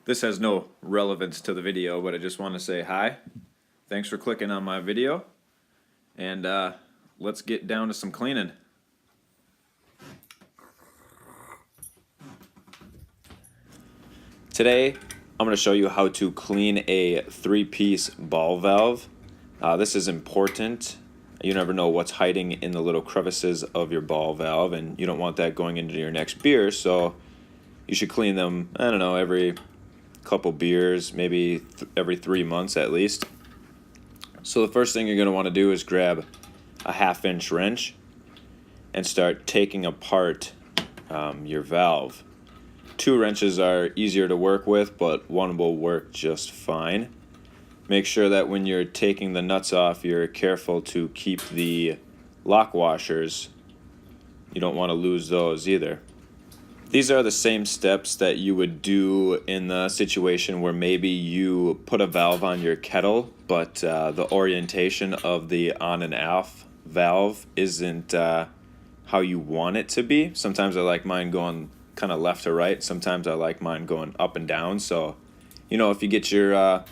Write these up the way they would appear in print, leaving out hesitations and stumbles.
This has no relevance to the video, but I just want to say hi. Thanks for clicking on my video, and let's get down to some cleaning. Today, I'm going to show you how to clean a 3-piece ball valve. This is important. You never know what's hiding in the little crevices of your ball valve, and you don't want that going into your next beer, so you should clean them, I don't know, every couple beers, maybe every 3 months at least. So the first thing you're going to want to do is grab a 1/2-inch wrench and start taking apart your valve. 2 wrenches are easier to work with, but one will work just fine. Make sure that when you're taking the nuts off, you're careful to keep the lock washers. You don't want to lose those either. These are the same steps that you would do in the situation where maybe you put a valve on your kettle, but the orientation of the on and off valve isn't how you want it to be. Sometimes I like mine going kind of left to right. Sometimes I like mine going up and down. So, if you get your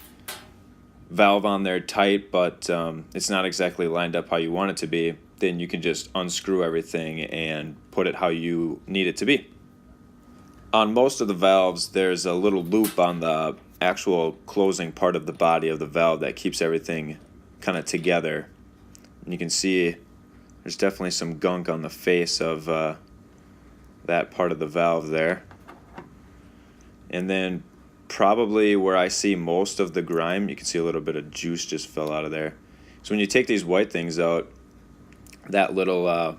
valve on there tight, but it's not exactly lined up how you want it to be, then you can just unscrew everything and put it how you need it to be. On most of the valves, there's a little loop on the actual closing part of the body of the valve that keeps everything kind of together. And you can see there's definitely some gunk on the face of that part of the valve there. And then probably where I see most of the grime, you can see a little bit of juice just fell out of there. So when you take these white things out, that little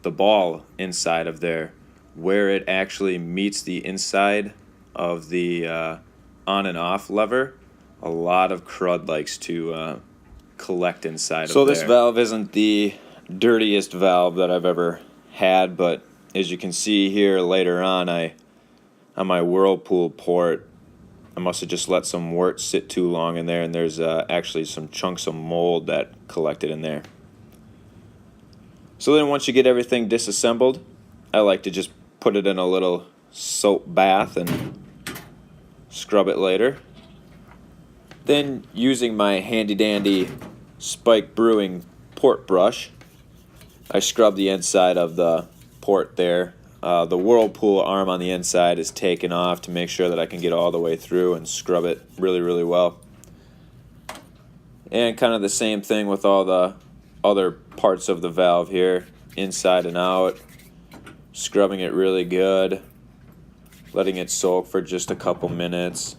the ball inside of there, where it actually meets the inside of the on and off lever, a lot of crud likes to collect inside of there. So this valve isn't the dirtiest valve that I've ever had, but as you can see here later on my Whirlpool port, I must have just let some wort sit too long in there, and there's actually some chunks of mold that collected in there. So then once you get everything disassembled, I like to just put it in a little soap bath and scrub it later. Then using my handy dandy Spike Brewing port brush, I scrub the inside of the port there. The Whirlpool arm on the inside is taken off to make sure that I can get all the way through and scrub it really, really well. And kind of the same thing with all the other parts of the valve here, inside and out. Scrubbing it really good, letting it soak for just a couple minutes,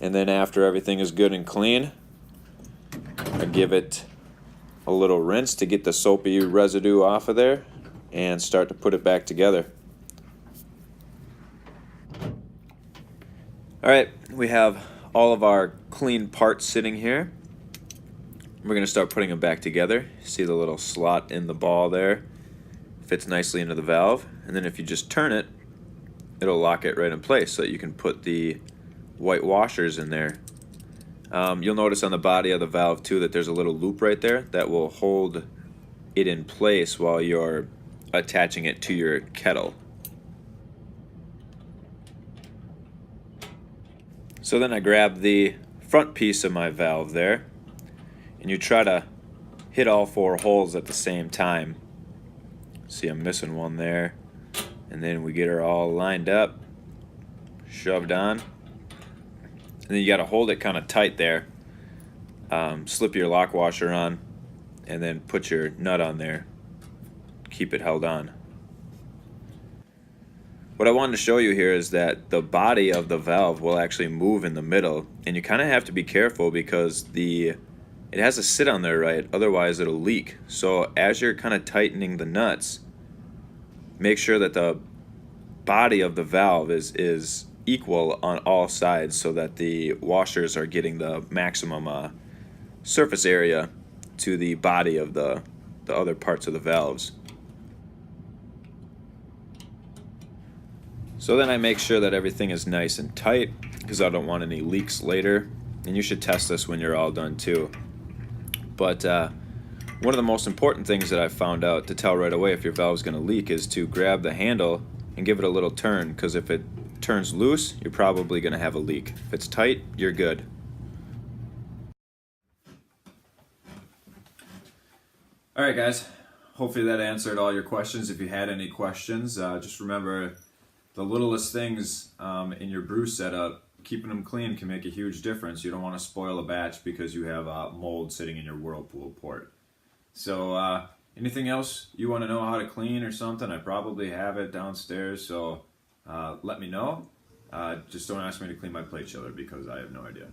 and then after everything is good and clean, I give it a little rinse to get the soapy residue off of there and start to put it back together. Alright, we have all of our clean parts sitting here. We're going to start putting them back together. See the little slot in the ball there? Fits nicely into the valve, and then if you just turn it, it'll lock it right in place so that you can put the white washers in there. You'll notice on the body of the valve too that there's a little loop right there that will hold it in place while you're attaching it to your kettle. So then I grab the front piece of my valve there, and you try to hit all 4 holes at the same time. See, I'm missing one there, and then we get her all lined up, shoved on, and then you got to hold it kind of tight there. Slip your lock washer on, and then put your nut on there. Keep it held on. What I wanted to show you here is that the body of the valve will actually move in the middle, and you kind of have to be careful because it has to sit on there right, otherwise it'll leak. So as you're kind of tightening the nuts, make sure that the body of the valve is equal on all sides so that the washers are getting the maximum surface area to the body of the other parts of the valves. So then I make sure that everything is nice and tight because I don't want any leaks later, and you should test this when you're all done too. But one of the most important things that I've found out to tell right away if your valve is going to leak is to grab the handle and give it a little turn, because if it turns loose, you're probably going to have a leak. If it's tight, you're good. All right, guys. Hopefully that answered all your questions. If you had any questions, just remember the littlest things in your brew setup, keeping them clean can make a huge difference. You don't want to spoil a batch because you have mold sitting in your whirlpool port. So anything else you want to know how to clean or something, I probably have it downstairs, so let me know. Just don't ask me to clean my plate chiller because I have no idea.